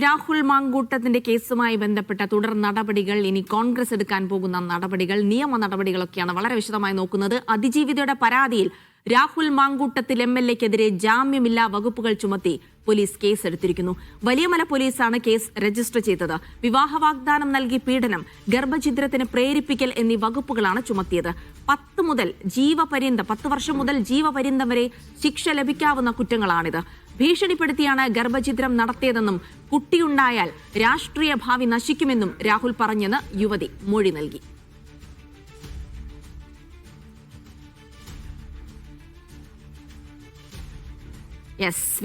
രാഹുൽ മാങ്കൂട്ടത്തിന്റെ കേസുമായി ബന്ധപ്പെട്ട തുടർ നടപടികൾ, ഇനി കോൺഗ്രസ് എടുക്കാൻ പോകുന്ന നടപടികൾ, നിയമ നടപടികളൊക്കെയാണ് വളരെ വിശദമായി നോക്കുന്നത്. അതിജീവിതയുടെ പരാതിയിൽ രാഹുൽ മാങ്കൂട്ടത്തിൽ MLA-ക്കെതിരെ ജാമ്യമില്ലാ വകുപ്പുകൾ ചുമത്തി പോലീസ് കേസെടുത്തിരിക്കുന്നു. വലിയമല പോലീസാണ് കേസ് രജിസ്റ്റർ ചെയ്തത്. വിവാഹ വാഗ്ദാനം നൽകി പീഡനം, ഗർഭഛിദ്രത്തിന് പ്രേരിപ്പിക്കൽ എന്നീ വകുപ്പുകളാണ് ചുമത്തിയത്. 10 വർഷം മുതൽ ജീവപര്യന്തം വരെ ശിക്ഷ ലഭിക്കാവുന്ന കുറ്റങ്ങളാണിത്. ഭീഷണിപ്പെടുത്തിയാണ് ഗർഭഛിദ്രം നടത്തിയതെന്നും കുട്ടിയുണ്ടായാൽ രാഷ്ട്രീയ ഭാവി നശിക്കുമെന്നും രാഹുൽ പറഞ്ഞെന്ന് യുവതി മൊഴി നൽകി.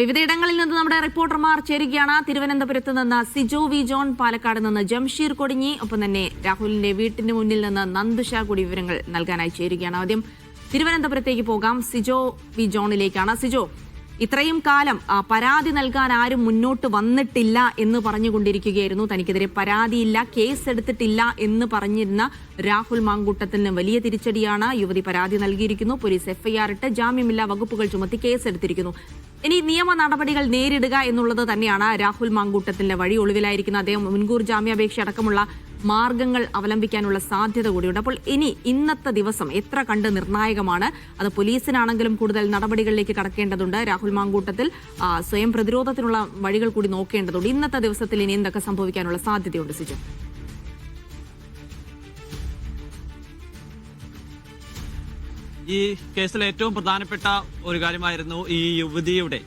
വിവിധയിടങ്ങളിൽ നിന്ന് നമ്മുടെ റിപ്പോർട്ടർമാർ ചേരുകയാണ്. തിരുവനന്തപുരത്ത് നിന്ന് സിജോ വി ജോൺ, പാലക്കാട് നിന്ന് ജംഷീർ കൊടിഞ്ഞി, ഒപ്പം തന്നെ രാഹുലിന്റെ വീട്ടിന് മുന്നിൽ നിന്ന് നന്ദുഷ കൂടി വിവരങ്ങൾ നൽകാനായി ചേരുകയാണ്. ആദ്യം തിരുവനന്തപുരത്തേക്ക് പോകാം. സിജോ വി ജോണിലേക്കാണ്. സിജോ, ഇത്രയും കാലം പരാതി നൽകാൻ ആരും മുന്നോട്ട് വന്നിട്ടില്ല എന്ന് പറഞ്ഞുകൊണ്ടിരിക്കുകയായിരുന്നു. തനിക്കെതിരെ പരാതിയില്ല, കേസ് എടുത്തിട്ടില്ല എന്ന് പറഞ്ഞിരുന്ന രാഹുൽ മാങ്കൂട്ടത്തിന് വലിയ തിരിച്ചടിയാണ്. യുവതി പരാതി നൽകിയിരിക്കുന്നു. പോലീസ് FIR ഇട്ട് ജാമ്യമില്ലാ വകുപ്പുകൾ ചുമത്തി കേസെടുത്തിരിക്കുന്നു. ഇനി നിയമ നടപടികൾ നേരിടുക എന്നുള്ളത് തന്നെയാണ് രാഹുൽ മാങ്കൂട്ടത്തിന്റെ വഴി. ഒളിവിലായിരിക്കുന്ന അദ്ദേഹം മുൻകൂർ ജാമ്യാപേക്ഷ അടക്കമുള്ള മാർഗങ്ങൾ അവലംബിക്കാനുള്ള സാധ്യത കൂടിയുണ്ട്. അപ്പോൾ ഇന്നത്തെ ദിവസം എത്ര കണ്ട് നിർണായകമാണ്? അത് പോലീസിനാണെങ്കിലും കൂടുതൽ നടപടികളിലേക്ക് കടക്കേണ്ടതുണ്ട്. രാഹുൽ മാങ്കൂട്ടത്തിൽ സ്വയം പ്രതിരോധത്തിനുള്ള വഴികൾ കൂടി നോക്കേണ്ടതുണ്ട്. ഇന്നത്തെ ദിവസത്തിൽ ഇനി എന്തൊക്കെ സംഭവിക്കാനുള്ള സാധ്യതയുണ്ട് സിജു? ഈ കേസിലെ ഏറ്റവും പ്രധാനപ്പെട്ട ഒരു കാര്യമായിരുന്നു ഈ യുവതിയുടെ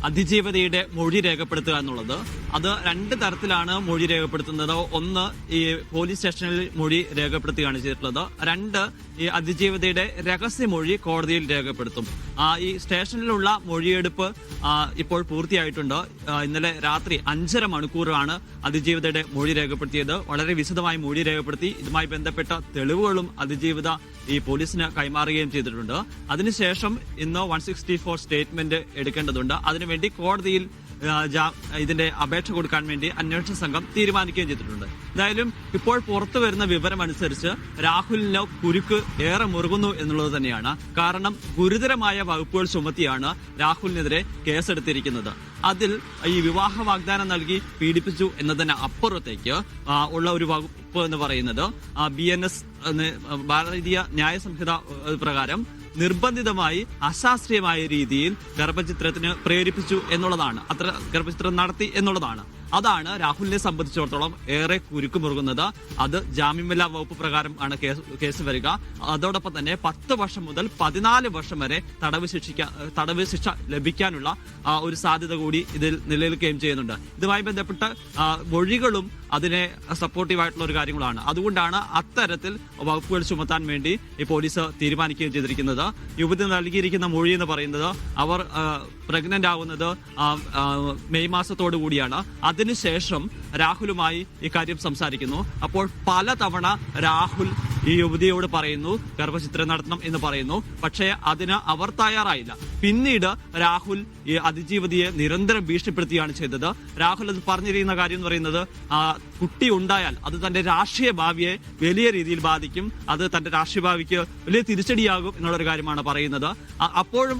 അതിജീവതയുടെ മൊഴി രേഖപ്പെടുത്തുക എന്നുള്ളത്. അത് രണ്ട് തരത്തിലാണ് മൊഴി രേഖപ്പെടുത്തുന്നത്. ഒന്ന്, ഈ പോലീസ് സ്റ്റേഷനിൽ മൊഴി രേഖപ്പെടുത്തുകയാണ് ചെയ്തിട്ടുള്ളത്. രണ്ട്, ഈ അതിജീവതയുടെ രഹസ്യമൊഴി കോടതിയിൽ രേഖപ്പെടുത്തും. ഈ സ്റ്റേഷനിലുള്ള മൊഴിയെടുപ്പ് ഇപ്പോൾ പൂർത്തിയായിട്ടുണ്ട്. ഇന്നലെ രാത്രി 5.5 മണിക്കൂറാണ് അതിജീവതയുടെ മൊഴി രേഖപ്പെടുത്തിയത്. വളരെ വിശദമായി മൊഴി രേഖപ്പെടുത്തി. ഇതുമായി ബന്ധപ്പെട്ട തെളിവുകളും അതിജീവിത ഈ പോലീസിന് കൈമാറുകയും ചെയ്തിട്ടുണ്ട്. അതിനുശേഷം ഇന്ന് 164 സ്റ്റേറ്റ്മെന്റ് എടുക്കേണ്ടതുണ്ട്. അതിനുവേണ്ടി കോടതിയിൽ ഇതിന്റെ അപേക്ഷ കൊടുക്കാൻ വേണ്ടി അന്വേഷണ സംഘം തീരുമാനിക്കുകയും ചെയ്തിട്ടുണ്ട്. എന്തായാലും ഇപ്പോൾ പുറത്തു വരുന്ന വിവരം അനുസരിച്ച് രാഹുലിന് കുരുക്ക് ഏറെ മുറുകുന്നു എന്നുള്ളത് തന്നെയാണ്. കാരണം ഗുരുതരമായ വകുപ്പുകൾ ചുമത്തിയാണ് രാഹുലിനെതിരെ കേസെടുത്തിരിക്കുന്നത്. അതിൽ ഈ വിവാഹ വാഗ്ദാനം നൽകി പീഡിപ്പിച്ചു എന്നതിന് അപ്പുറത്തേക്ക് ഉള്ള ഒരു വകുപ്പ് എന്ന് പറയുന്നത് BNS ഭാരതീയ ന്യായ സംഹിത പ്രകാരം നിർബന്ധിതമായി അശാസ്ത്രീയമായ രീതിയിൽ ഗർഭചിത്രത്തിന് പ്രേരിപ്പിച്ചു എന്നുള്ളതാണ്. ഗർഭചിത്രം നടത്തി എന്നുള്ളതാണ്. അതാണ് രാഹുലിനെ സംബന്ധിച്ചിടത്തോളം ഏറെ കുരുക്ക് മുറുകുന്നത്. അത് ജാമ്യമില്ലാ വകുപ്പ് പ്രകാരം ആണ് കേസ് വരിക. അതോടൊപ്പം തന്നെ 10 വർഷം മുതൽ 14 വർഷം വരെ തടവ് ശിക്ഷ ലഭിക്കാനുള്ള ഒരു സാധ്യത കൂടി ഇതിൽ നിലനിൽക്കുകയും ചെയ്യുന്നുണ്ട്. ഇതുമായി ബന്ധപ്പെട്ട് മൊഴികളും അതിനെ സപ്പോർട്ടീവായിട്ടുള്ള ഒരു കാര്യങ്ങളാണ്. അതുകൊണ്ടാണ് അത്തരത്തിൽ വകുപ്പുകൾ ചുമത്താൻ വേണ്ടി ഈ പോലീസ് തീരുമാനിക്കുകയും ചെയ്തിരിക്കുന്നത്. യുവതി നൽകിയിരിക്കുന്ന മൊഴി എന്ന് പറയുന്നത് അവർ പ്രഗ്നന്റ് ആവുന്നത് മെയ് മാസത്തോടു കൂടിയാണ്. അതിനുശേഷം രാഹുലുമായി ഇക്കാര്യം സംസാരിക്കുന്നു. അപ്പോൾ പലതവണ രാഹുൽ ഈ യുവതിയോട് പറയുന്നു ഗർഭചിത്രം നടത്തണം എന്ന് പറയുന്നു. പക്ഷേ അതിന് അവർ തയ്യാറായില്ല. പിന്നീട് രാഹുൽ ഈ അതിജീവതിയെ നിരന്തരം ഭീഷണിപ്പെടുത്തുകയാണ് ചെയ്തത്. രാഹുൽ അത് പറഞ്ഞിരിക്കുന്ന കാര്യം എന്ന് പറയുന്നത് കുട്ടി ഉണ്ടായാൽ അത് തന്റെ രാഷ്ട്രീയ ഭാവിയെ വലിയ രീതിയിൽ ബാധിക്കും, അത് തന്റെ രാഷ്ട്രീയ ഭാവിക്ക് വലിയ തിരിച്ചടിയാകും എന്നുള്ളൊരു കാര്യമാണ് പറയുന്നത്. അപ്പോഴും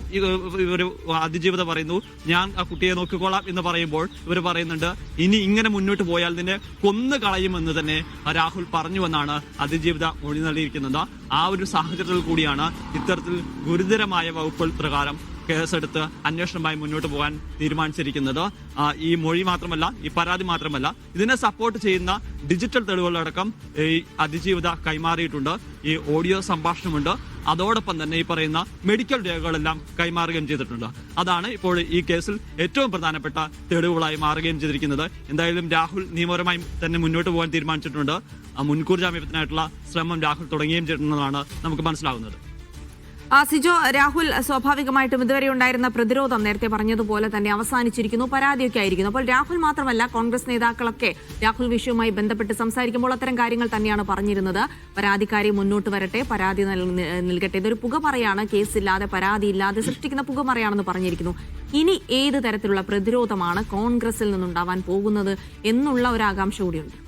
ഒരു അതിജീവിത പറയുന്നു ഞാൻ ആ കുട്ടിയെ നോക്കിക്കോളാം എന്ന് പറയുമ്പോൾ ഇവർ പറയുന്നുണ്ട് ഇനി ഇങ്ങനെ മുന്നോട്ട് പോയാൽ നിന്നെ കൊന്നു കളയുമെന്ന് തന്നെ രാഹുൽ പറഞ്ഞുവെന്നാണ് അതിജീവിത മൊഴി നൽകിയിരിക്കുന്നത്. ആ ഒരു സാഹചര്യത്തിൽ കൂടിയാണ് ഇത്തരത്തിൽ ഗുരുതരമായ വകുപ്പുകൾ പ്രകാരം കേസെടുത്ത് അന്വേഷണവുമായി മുന്നോട്ട് പോകാൻ തീരുമാനിച്ചിരിക്കുന്നത്. ഈ മൊഴി മാത്രമല്ല, ഈ പരാതി മാത്രമല്ല, ഇതിനെ സപ്പോർട്ട് ചെയ്യുന്ന ഡിജിറ്റൽ തെളിവുകളടക്കം ഈ അതിജീവിത കൈമാറിയിട്ടുണ്ട്. ഈ ഓഡിയോ സംഭാഷണമുണ്ട്. അതോടൊപ്പം തന്നെ ഈ പറയുന്ന മെഡിക്കൽ രേഖകളെല്ലാം കൈമാറുകയും ചെയ്തിട്ടുണ്ട്. അതാണ് ഇപ്പോൾ ഈ കേസിൽ ഏറ്റവും പ്രധാനപ്പെട്ട തെളിവുകളായി മാറുകയും ചെയ്തിരിക്കുന്നത്. എന്തായാലും രാഹുൽ നിയമപരമായി തന്നെ മുന്നോട്ട് പോകാൻ തീരുമാനിച്ചിട്ടുണ്ട്. മുൻകൂർ ജാമ്യത്തിനായിട്ടുള്ള ശ്രമം രാഹുൽ തുടങ്ങുകയും ചെയ്തിട്ടുണ്ടെന്നാണ് നമുക്ക് മനസ്സിലാവുന്നത്. സിജോ, രാഹുൽ സ്വാഭാവികമായിട്ടും ഇതുവരെ ഉണ്ടായിരുന്ന പ്രതിരോധം നേരത്തെ പറഞ്ഞതുപോലെ തന്നെ അവസാനിച്ചിരിക്കുന്നു, പരാതിയൊക്കെ ആയിരിക്കുന്നു. അപ്പോൾ രാഹുൽ മാത്രമല്ല, കോൺഗ്രസ് നേതാക്കളൊക്കെ രാഹുൽ വിഷയവുമായി ബന്ധപ്പെട്ട് സംസാരിക്കുമ്പോൾ അത്തരം കാര്യങ്ങൾ തന്നെയാണ് പറഞ്ഞിരുന്നത്. പരാതിക്കാരി മുന്നോട്ട് വരട്ടെ, പരാതി നൽകട്ടെ. ഇതൊരു പുകമറയാണ്, കേസില്ലാതെ പരാതിയില്ലാതെ സൃഷ്ടിക്കുന്ന പുകമറയാണെന്ന് പറഞ്ഞിരിക്കുന്നു. ഇനി ഏത് തരത്തിലുള്ള പ്രതിരോധമാണ് കോൺഗ്രസിൽ നിന്നുണ്ടാവാൻ പോകുന്നത് എന്നുള്ള ഒരു ആകാംക്ഷ കൂടിയുണ്ട്.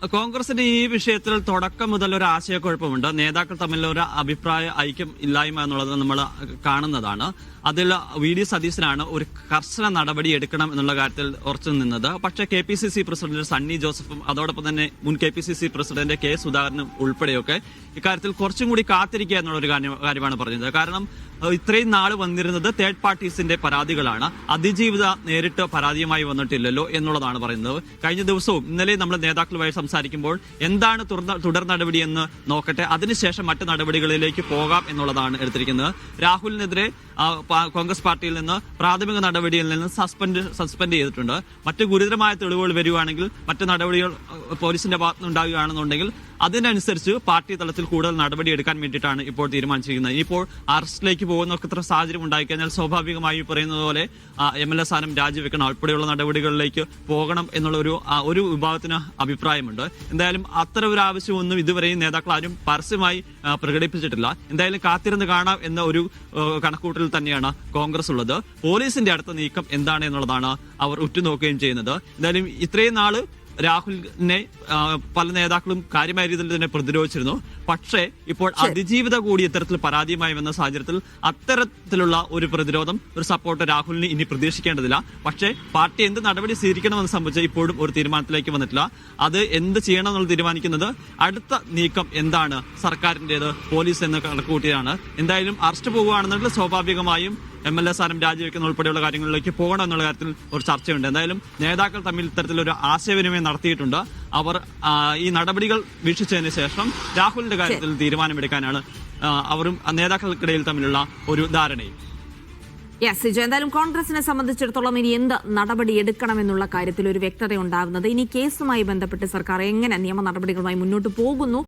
കോൺഗ്രസിന്റെ ഈ വിഷയത്തിൽ തുടക്കം മുതൽ ഒരു ആശയക്കുഴപ്പമുണ്ട്. നേതാക്കൾ തമ്മിലുള്ള ഒരു അഭിപ്രായ ഐക്യം ഇല്ലായ്മ എന്നുള്ളത് നമ്മൾ കാണുന്നതാണ്. അതിൽ വി.ഡി. സതീശനാണ് ഒരു കർശന നടപടി എടുക്കണം എന്നുള്ള കാര്യത്തിൽ ഉറച്ചു നിന്നത്. പക്ഷേ KPCC പ്രസിഡന്റ് സണ്ണി ജോസഫും അതോടൊപ്പം തന്നെ മുൻ KPCC പ്രസിഡന്റ് K. സുധാകരനും ഉൾപ്പെടെയൊക്കെ ഇക്കാര്യത്തിൽ കുറച്ചും കൂടി കാത്തിരിക്കുക എന്നുള്ള ഒരു കാര്യമാണ് പറഞ്ഞത്. കാരണം ഇത്രയും നാൾ വന്നിരുന്നത് തേർഡ് പാർട്ടീസിന്റെ പരാതികളാണ്. അതിജീവിത നേരിട്ട് പരാതിയുമായി വന്നിട്ടില്ലല്ലോ എന്നുള്ളതാണ് പറയുന്നത്. കഴിഞ്ഞ ദിവസവും ഇന്നലെ നമ്മൾ നേതാക്കളുമായി സംസാരിക്കുമ്പോൾ എന്താണ് തുടർ നടപടി എന്ന് നോക്കട്ടെ, അതിനുശേഷം മറ്റ് നടപടികളിലേക്ക് പോകാം എന്നുള്ളതാണ് എടുത്തിരിക്കുന്നത്. രാഹുലിനെതിരെ കോൺഗ്രസ് പാർട്ടിയിൽ നിന്ന് പ്രാഥമിക നടപടിയിൽ നിന്ന് സസ്പെൻഡ് ചെയ്തിട്ടുണ്ട്. മറ്റ് ഗുരുതരമായ തെളിവുകൾ വരുവാണെങ്കിൽ മറ്റ് നടപടികൾ പോലീസിന്റെ ഭാഗത്തുനിന്ന് ഉണ്ടാകുകയാണെന്നുണ്ടെങ്കിൽ അതിനനുസരിച്ച് പാർട്ടി തലത്തിൽ കൂടുതൽ നടപടി എടുക്കാൻ വേണ്ടിയിട്ടാണ് ഇപ്പോൾ തീരുമാനിച്ചിരിക്കുന്നത്. ഇപ്പോൾ അറസ്റ്റിലേക്ക് പോകുന്ന ഇത്ര സാഹചര്യം ഉണ്ടായിക്കഴിഞ്ഞാൽ സ്വാഭാവികമായി പറയുന്നത് പോലെ MLA സ്ഥാനം രാജിവെക്കണം, ഉൾപ്പെടെയുള്ള നടപടികളിലേക്ക് പോകണം എന്നുള്ള ഒരു വിഭാഗത്തിന് അഭിപ്രായമുണ്ട്. എന്തായാലും അത്തരം ഒരു ആവശ്യമൊന്നും ഇതുവരെയും നേതാക്കൾ ആരും പരസ്യമായി പ്രകടിപ്പിച്ചിട്ടില്ല. എന്തായാലും കാത്തിരുന്ന് കാണാം എന്ന ഒരു കണക്കൂട്ടൽ തന്നെയാണ് കോൺഗ്രസ് ഉള്ളത്. പോലീസിന്റെ അടുത്ത നീക്കം എന്താണ് എന്നുള്ളതാണ് അവർ ഉറ്റുനോക്കുകയും ചെയ്യുന്നത്. എന്തായാലും ഇത്രയും നാള് രാഹുലിനെ പല നേതാക്കളും കാര്യമായ രീതിയിൽ തന്നെ പ്രതിരോധിച്ചിരുന്നു. പക്ഷേ ഇപ്പോൾ അതിജീവിത കൂടി ഇത്തരത്തിൽ പരാതിയുമായി വന്ന സാഹചര്യത്തിൽ അത്തരത്തിലുള്ള ഒരു പ്രതിരോധം, ഒരു സപ്പോർട്ട് രാഹുലിന് ഇനി പ്രതീക്ഷിക്കേണ്ടതില്ല. പക്ഷേ പാർട്ടി എന്ത് നടപടി സ്വീകരിക്കണമെന്ന് സംബന്ധിച്ച് ഇപ്പോഴും ഒരു തീരുമാനത്തിലേക്ക് വന്നിട്ടില്ല. അത് എന്ത് ചെയ്യണം എന്നുള്ളത് തീരുമാനിക്കുന്നത് അടുത്ത നീക്കം എന്താണ് സർക്കാരിന്റേത്, പോലീസ് എന്ന് കണക്കുകൂട്ടിയാണ്. എന്തായാലും അറസ്റ്റ് പോകുകയാണെന്നുണ്ടെങ്കിൽ സ്വാഭാവികമായും MLA സ്ഥാനം രാജിവെക്കുന്ന ഉൾപ്പെടെയുള്ള കാര്യങ്ങളിലേക്ക് പോകണം എന്നുള്ള കാര്യത്തിൽ ഒരു ചർച്ചയുണ്ട്. എന്തായാലും നേതാക്കൾ തമ്മിൽ ഇത്തരത്തിലൊരു ആശയവിനിമയം നടത്തിയിട്ടുണ്ട്. അവർ ഈ നടപടികൾ വീക്ഷിച്ചതിന് ശേഷം രാഹുലിന്റെ കാര്യത്തിൽ തീരുമാനമെടുക്കാനാണ് അവരും നേതാക്കൾക്കിടയിൽ തമ്മിലുള്ള ഒരു ധാരണയും. സിജു, എന്തായാലും കോൺഗ്രസിനെ സംബന്ധിച്ചിടത്തോളം ഇനി എന്ത് നടപടി എടുക്കണമെന്നുള്ള കാര്യത്തിൽ ഒരു വ്യക്തത ഉണ്ടാകുന്നത് ഇനി കേസുമായി ബന്ധപ്പെട്ട് സർക്കാർ എങ്ങനെ നിയമ നടപടികളുമായി മുന്നോട്ട് പോകുന്നു